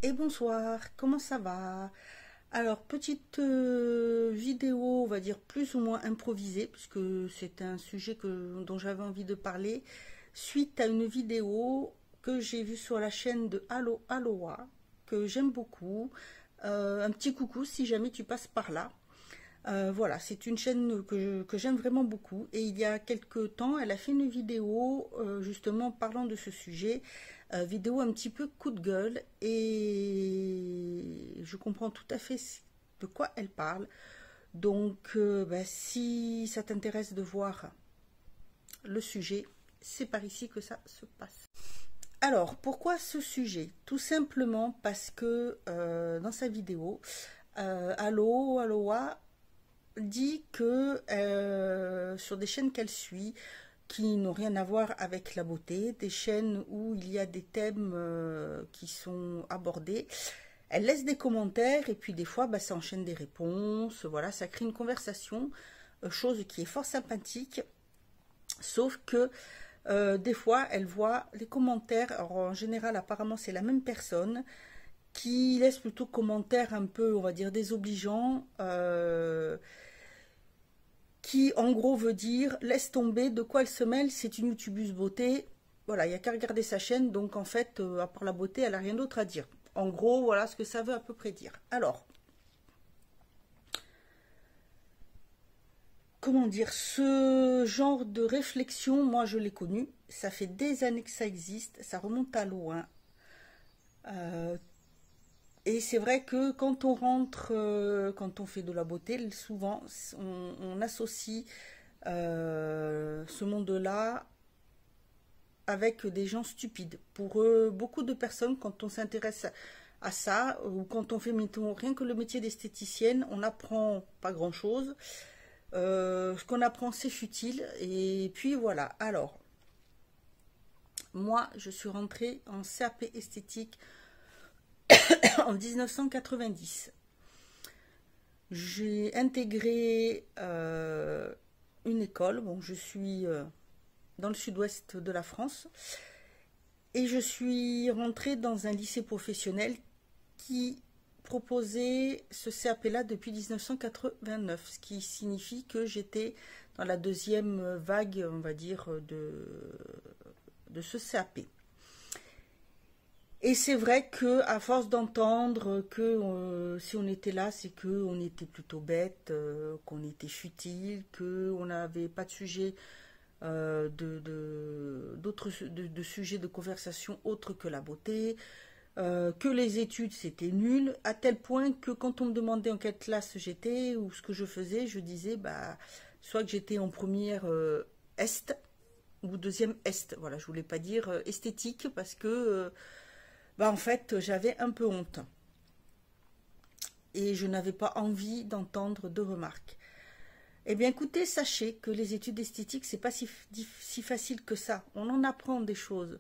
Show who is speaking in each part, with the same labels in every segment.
Speaker 1: Et bonsoir, comment ça va? Alors, petite vidéo, on va dire plus ou moins improvisée, puisque c'est un sujet dont j'avais envie de parler, suite à une vidéo que j'ai vue sur la chaîne de Allo Aloha, que j'aime beaucoup. Un petit coucou si jamais tu passes par là. Voilà, c'est une chaîne que j'aime vraiment beaucoup. Et il y a quelques temps, elle a fait une vidéo justement parlant de ce sujet. Vidéo un petit peu coup de gueule. Et je comprends tout à fait de quoi elle parle. Donc, bah, si ça t'intéresse de voir le sujet, c'est par ici que ça se passe. Alors, pourquoi ce sujet? Tout simplement parce que dans sa vidéo, Allo Aloha dit que sur des chaînes qu'elle suit, qui n'ont rien à voir avec la beauté, des chaînes où il y a des thèmes qui sont abordés, elle laisse des commentaires et puis des fois bah, ça enchaîne des réponses, voilà, ça crée une conversation, chose qui est fort sympathique, sauf que des fois elle voit les commentaires, alors en général apparemment c'est la même personne, qui laisse plutôt commentaires un peu, on va dire, désobligeants, qui en gros veut dire laisse tomber de quoi elle se mêle, c'est une youtubeuse beauté, voilà, il n'y a qu'à regarder sa chaîne, donc en fait, à part la beauté, elle n'a rien d'autre à dire. En gros, voilà ce que ça veut à peu près dire. Alors, comment dire, ce genre de réflexion, moi je l'ai connu, ça fait des années que ça existe, ça remonte à loin. Euh, et c'est vrai que quand on rentre, quand on fait de la beauté, souvent on associe ce monde-là avec des gens stupides. Pour eux, beaucoup de personnes, quand on s'intéresse à ça, ou quand on fait mettons, rien que le métier d'esthéticienne, on n'apprend pas grand-chose. Ce qu'on apprend, c'est futile. Et puis voilà. Alors, moi, je suis rentrée en CAP esthétique en 1990. J'ai intégré une école. Bon, je suis dans le sud-ouest de la France. Et je suis rentrée dans un lycée professionnel qui proposait ce CAP-là depuis 1989, ce qui signifie que j'étais dans la deuxième vague, on va dire, de ce CAP. Et c'est vrai que à force d'entendre que si on était là, c'est que on était plutôt bête, qu'on était futile, que on n'avait pas de sujet d'autres de sujets de conversation autres que la beauté, que les études c'était nul, à tel point que quand on me demandait en quelle classe j'étais ou ce que je faisais, je disais bah soit que j'étais en première Est ou deuxième Est. Voilà, je voulais pas dire esthétique parce que bah en fait j'avais un peu honte et je n'avais pas envie d'entendre de remarques. Eh bien écoutez, sachez que les études esthétiques, c'est pas si facile que ça. On en apprend des choses.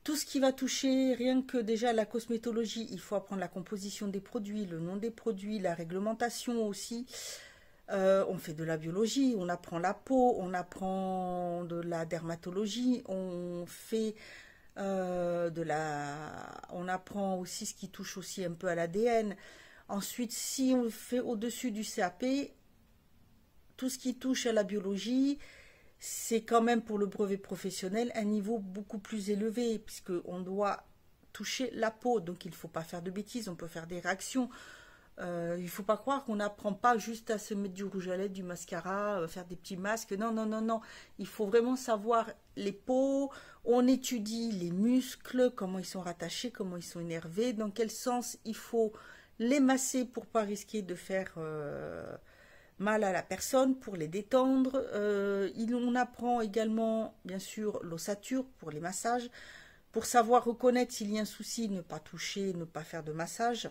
Speaker 1: Tout ce qui va toucher, rien que déjà la cosmétologie, il faut apprendre la composition des produits, le nom des produits, la réglementation aussi. On fait de la biologie, on apprend la peau, on apprend de la dermatologie, on fait on apprend aussi ce qui touche aussi un peu à l'ADN. Ensuite, si on fait au-dessus du CAP, tout ce qui touche à la biologie, c'est quand même pour le brevet professionnel un niveau beaucoup plus élevé, puisqu'on doit toucher la peau, donc il ne faut pas faire de bêtises, on peut faire des réactions. Il ne faut pas croire qu'on n'apprend pas juste à se mettre du rouge à lèvres, du mascara, faire des petits masques. Non, non, non, non. Il faut vraiment savoir les peaux. On étudie les muscles, comment ils sont rattachés, comment ils sont énervés, dans quel sens il faut les masser pour pas risquer de faire mal à la personne, pour les détendre. On apprend également, bien sûr, l'ossature pour les massages, pour savoir reconnaître s'il y a un souci, ne pas toucher, ne pas faire de massage.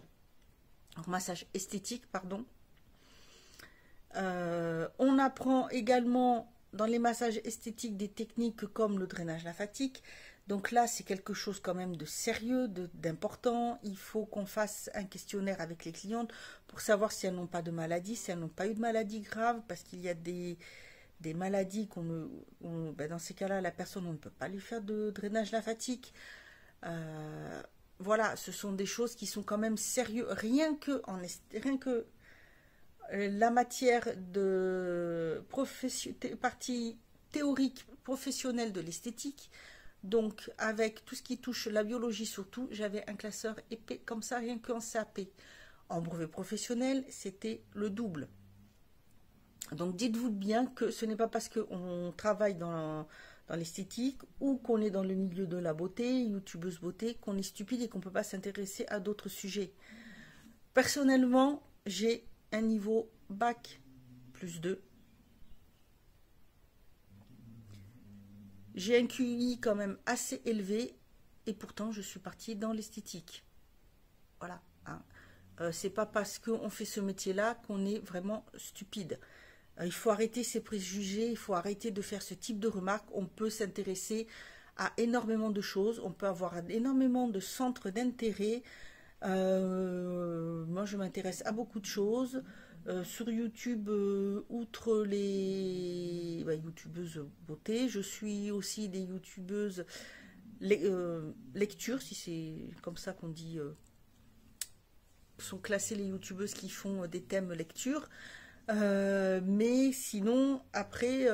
Speaker 1: Alors, massage esthétique, pardon. On apprend également dans les massages esthétiques des techniques comme le drainage lymphatique. Donc là, c'est quelque chose quand même de sérieux, d'important. Il faut qu'on fasse un questionnaire avec les clientes pour savoir si elles n'ont pas de maladie, si elles n'ont pas eu de maladie grave, parce qu'il y a des maladies ben dans ces cas-là, la personne, on ne peut pas lui faire de drainage lymphatique. voilà, ce sont des choses qui sont quand même sérieuses. Rien que la matière de partie théorique professionnelle de l'esthétique, donc avec tout ce qui touche la biologie surtout, j'avais un classeur épais comme ça, rien qu'en CAP. En brevet professionnel, c'était le double. Donc dites-vous bien que ce n'est pas parce qu'on travaille dans l'esthétique ou qu'on est dans le milieu de la beauté, youtubeuse beauté, qu'on est stupide et qu'on ne peut pas s'intéresser à d'autres sujets. Personnellement, j'ai un niveau bac plus 2. J'ai un QI quand même assez élevé et pourtant je suis partie dans l'esthétique. Voilà. Hein. C'est pas parce qu'on fait ce métier-là qu'on est vraiment stupide. Il faut arrêter ces préjugés, il faut arrêter de faire ce type de remarques. On peut s'intéresser à énormément de choses, on peut avoir énormément de centres d'intérêt. Moi, je m'intéresse à beaucoup de choses. Sur YouTube, outre les youtubeuses beauté, je suis aussi des youtubeuses lecture, si c'est comme ça qu'on dit, sont classées les youtubeuses qui font des thèmes lecture. Mais sinon, après,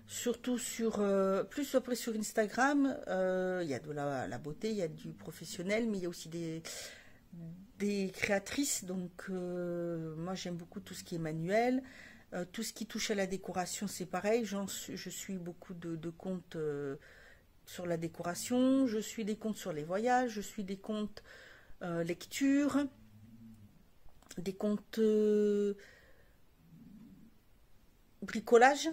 Speaker 1: surtout plus après sur Instagram, il y a de la beauté, il y a du professionnel, mais il y a aussi des créatrices. Donc, moi, j'aime beaucoup tout ce qui est manuel. Tout ce qui touche à la décoration, c'est pareil. Je suis beaucoup de comptes sur la décoration. Je suis des comptes sur les voyages. Je suis des comptes lecture. Des comptes bricolage,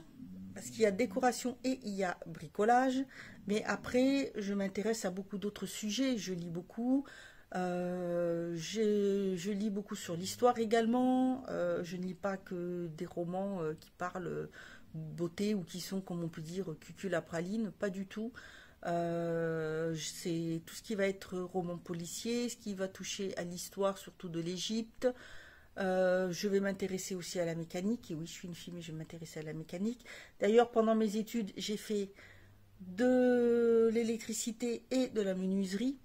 Speaker 1: parce qu'il y a décoration et il y a bricolage, mais après je m'intéresse à beaucoup d'autres sujets, je lis beaucoup, je lis beaucoup sur l'histoire également, je ne lis pas que des romans qui parlent beauté ou qui sont, comme on peut dire, cucul à praline, pas du tout. C'est tout ce qui va être roman policier, ce qui va toucher à l'histoire surtout de l'Égypte. Je vais m'intéresser aussi à la mécanique. Et oui, je suis une fille, mais je vais m'intéresser à la mécanique. D'ailleurs, pendant mes études, j'ai fait de l'électricité et de la menuiserie.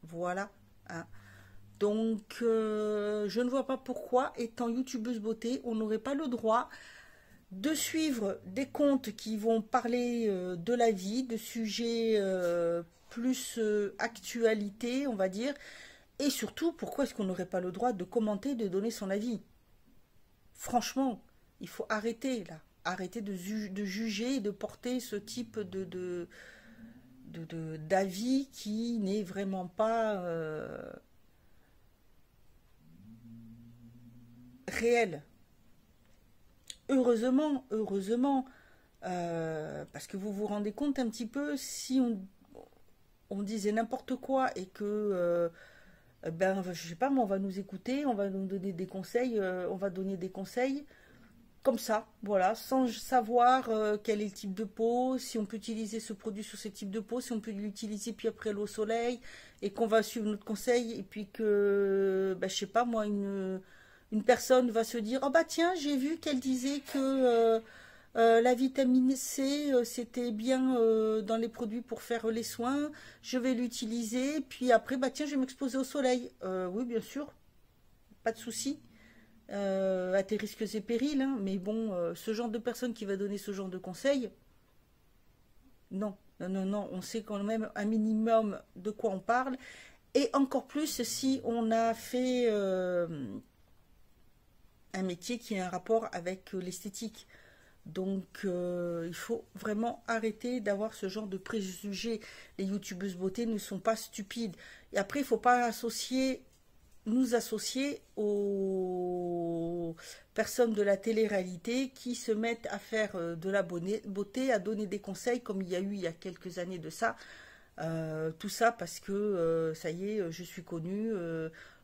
Speaker 1: Voilà. Hein. Donc, je ne vois pas pourquoi, étant youtubeuse beauté, on n'aurait pas le droit de suivre des comptes qui vont parler de la vie, de sujets plus actualité, on va dire. Et surtout, pourquoi est-ce qu'on n'aurait pas le droit de commenter, de donner son avis? Franchement, il faut arrêter là. Arrêter de juger et de porter ce type d'avis qui n'est vraiment pas réel. Heureusement, parce que vous vous rendez compte un petit peu, si on disait n'importe quoi et que ben, je sais pas, mais on va nous écouter, on va nous donner des conseils, on va donner des conseils comme ça, voilà, sans savoir quel est le type de peau, si on peut utiliser ce produit sur ce type de peau, si on peut l'utiliser puis après l'eau au soleil, et qu'on va suivre notre conseil, et puis que, ben, je sais pas, moi, une personne va se dire, oh bah tiens, j'ai vu qu'elle disait que la vitamine C, c'était bien dans les produits pour faire les soins. Je vais l'utiliser. Puis après, bah tiens, je vais m'exposer au soleil. Oui, bien sûr, pas de souci. À tes risques et périls. Hein. Mais bon, ce genre de personne qui va donner ce genre de conseils, non. Non. On sait quand même un minimum de quoi on parle. Et encore plus si on a fait un métier qui a un rapport avec l'esthétique. Donc, il faut vraiment arrêter d'avoir ce genre de préjugés. Les youtubeuses beauté ne sont pas stupides. Et après, il ne faut pas nous associer aux personnes de la télé-réalité qui se mettent à faire de la beauté, à donner des conseils, comme il y a eu il y a quelques années de ça. Tout ça parce que, ça y est, je suis connue.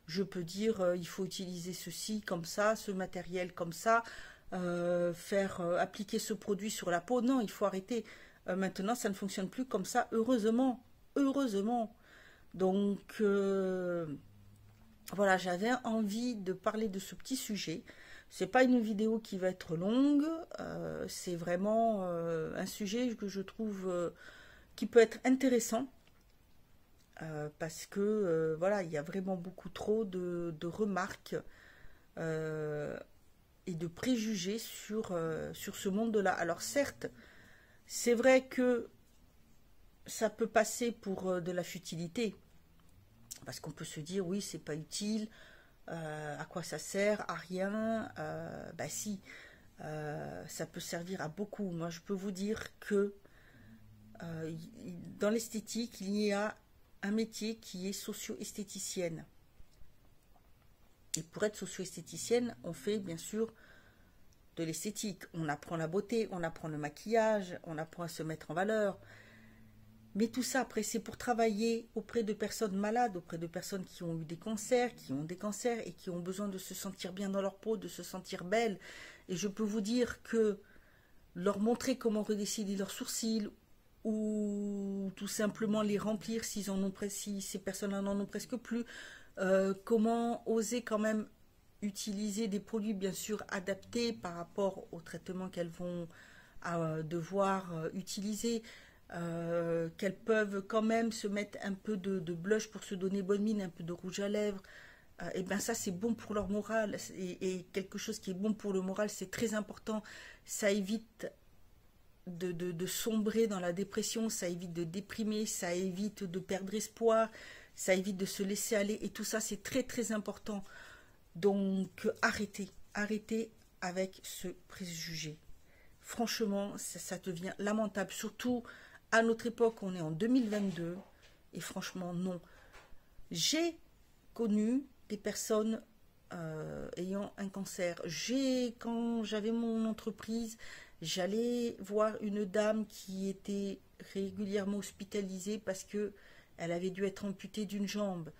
Speaker 1: Je peux dire, il faut utiliser ceci comme ça, ce matériel comme ça. Faire appliquer ce produit sur la peau. Non, il faut arrêter. Maintenant, ça ne fonctionne plus comme ça, heureusement. Heureusement. Donc, voilà, j'avais envie de parler de ce petit sujet. C'est pas une vidéo qui va être longue. C'est vraiment un sujet que je trouve qui peut être intéressant. parce que voilà, il y a vraiment beaucoup trop de remarques euh, et de préjugés sur ce monde-là. Alors certes, c'est vrai que ça peut passer pour de la futilité, parce qu'on peut se dire oui, c'est pas utile, à quoi ça sert, à rien. Bah si, ça peut servir à beaucoup. Moi, je peux vous dire que dans l'esthétique, il y a un métier qui est socio-esthéticienne. Et pour être socio-esthéticienne, on fait bien sûr de l'esthétique. On apprend la beauté, on apprend le maquillage, on apprend à se mettre en valeur. Mais tout ça, après, c'est pour travailler auprès de personnes malades, auprès de personnes qui ont eu des cancers, qui ont des cancers et qui ont besoin de se sentir bien dans leur peau, de se sentir belles. Et je peux vous dire que leur montrer comment redessiner leurs sourcils ou tout simplement les remplir s'ils en ont si ces personnes n'en ont presque plus, comment oser quand même utiliser des produits bien sûr adaptés par rapport au traitement qu'elles vont devoir utiliser, qu'elles peuvent quand même se mettre un peu de blush pour se donner bonne mine, un peu de rouge à lèvres. Et bien ça c'est bon pour leur morale, et quelque chose qui est bon pour le moral, c'est très important. Ça évite de sombrer dans la dépression, ça évite de déprimer, ça évite de perdre espoir, ça évite de se laisser aller, et tout ça c'est très très important. Donc arrêtez avec ce préjugé. Franchement, ça devient lamentable, surtout à notre époque, on est en 2022, et franchement non. J'ai connu des personnes ayant un cancer. Quand j'avais mon entreprise, j'allais voir une dame qui était régulièrement hospitalisée parce que elle avait dû être amputée d'une jambe.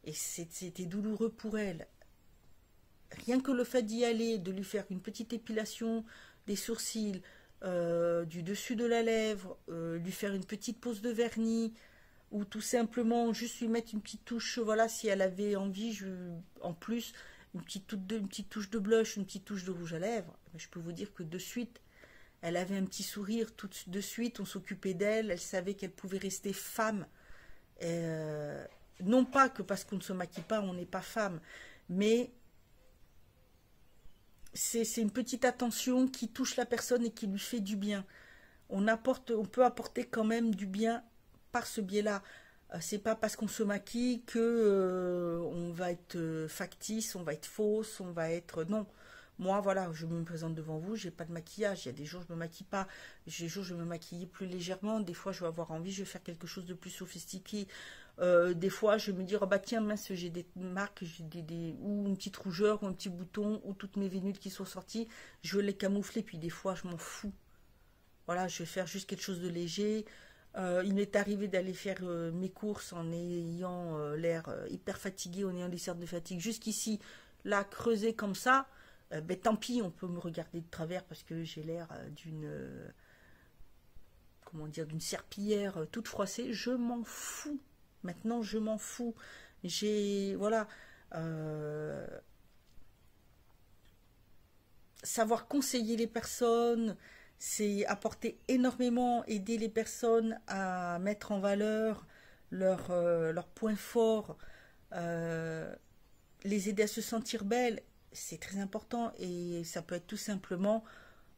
Speaker 1: Et c'était douloureux pour elle. Rien que le fait d'y aller, de lui faire une petite épilation des sourcils, du dessus de la lèvre, lui faire une petite pose de vernis, ou tout simplement juste lui mettre une petite touche, voilà, si elle avait envie, en plus, une petite touche de blush, une petite touche de rouge à lèvres, je peux vous dire que de suite, elle avait un petit sourire, tout de suite, on s'occupait d'elle, elle savait qu'elle pouvait rester femme. Non pas que parce qu'on ne se maquille pas, on n'est pas femme, mais c'est une petite attention qui touche la personne et qui lui fait du bien. On peut apporter quand même du bien par ce biais-là. C'est pas parce qu'on se maquille que on va être factice, on va être fausse, on va être non. Moi, voilà, je me présente devant vous, j'ai pas de maquillage. Il y a des jours je me maquille pas, des jours je me maquille plus légèrement. Des fois, je vais avoir envie, je vais faire quelque chose de plus sophistiqué. Des fois, je vais me dire oh bah tiens mince, j'ai des marques, j'ai ou une petite rougeur ou un petit bouton ou toutes mes vénules qui sont sorties. Je veux les camoufler. Puis des fois, je m'en fous. Voilà, je vais faire juste quelque chose de léger. Il m'est arrivé d'aller faire mes courses en ayant l'air hyper fatigué, en ayant des cernes de fatigue. Jusqu'ici, là, creusé comme ça, ben, tant pis, on peut me regarder de travers parce que j'ai l'air comment dire, d'une serpillière toute froissée. Je m'en fous. Maintenant, je m'en fous. Voilà, savoir conseiller les personnes, c'est apporter énormément, aider les personnes à mettre en valeur leurs points forts, euh, les aider à se sentir belles, c'est très important. Et ça peut être tout simplement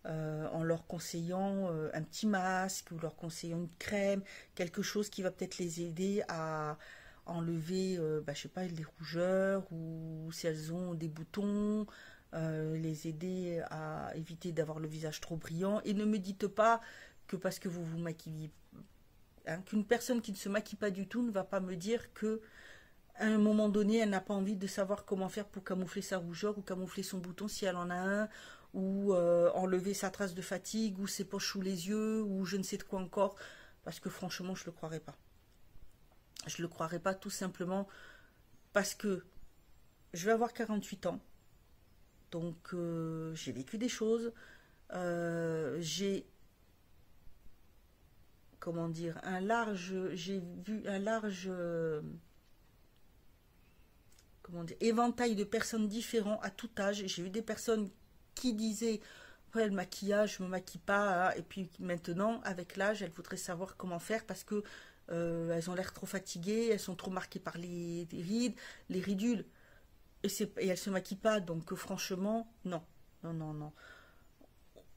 Speaker 1: en leur conseillant un petit masque ou leur conseillant une crème, quelque chose qui va peut-être les aider à enlever, je sais pas, les rougeurs ou si elles ont des boutons, les aider à éviter d'avoir le visage trop brillant. Et ne me dites pas que parce que vous vous maquillez, hein, qu'une personne qui ne se maquille pas du tout ne va pas me dire que à un moment donné, elle n'a pas envie de savoir comment faire pour camoufler sa rougeur ou camoufler son bouton si elle en a un, ou enlever sa trace de fatigue, ou ses poches sous les yeux, ou je ne sais de quoi encore, parce que franchement, je ne le croirais pas. Je ne le croirais pas tout simplement parce que je vais avoir 48 ans, donc j'ai vécu des choses, j'ai, comment dire, j'ai vu un large comment dire, éventail de personnes différentes à tout âge. J'ai eu des personnes qui disaient après le maquillage, je me maquille pas, hein. Et puis maintenant, avec l'âge, elle voudrait savoir comment faire parce que elles ont l'air trop fatiguées, elles sont trop marquées par les rides, les ridules, et elles se maquillent pas. Donc franchement, non, non, non, non.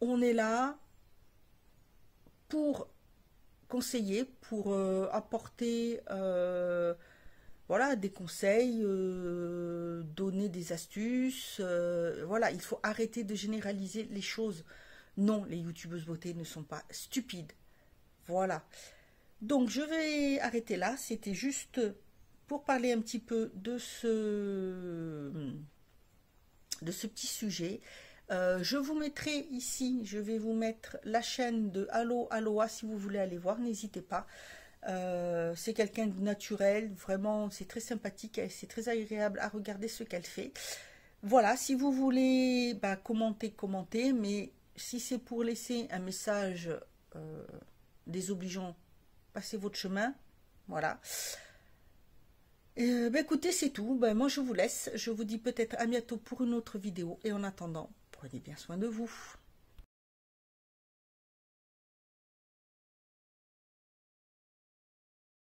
Speaker 1: On est là pour conseiller, pour apporter voilà, des conseils, donner des astuces. Voilà, il faut arrêter de généraliser les choses. Non, les youtubeuses beauté ne sont pas stupides. Voilà. Donc je vais arrêter là. C'était juste pour parler un petit peu de ce petit sujet. Je vous mettrai ici, je vais vous mettre la chaîne de Allo Aloha si vous voulez aller voir, n'hésitez pas. C'est quelqu'un de naturel, vraiment c'est très sympathique et c'est très agréable à regarder ce qu'elle fait. Voilà, si vous voulez commenter, commentez, mais si c'est pour laisser un message désobligeant, passez votre chemin. Voilà. Écoutez, c'est tout. Moi je vous laisse, je vous dis peut-être à bientôt pour une autre vidéo et en attendant, prenez bien soin de vous.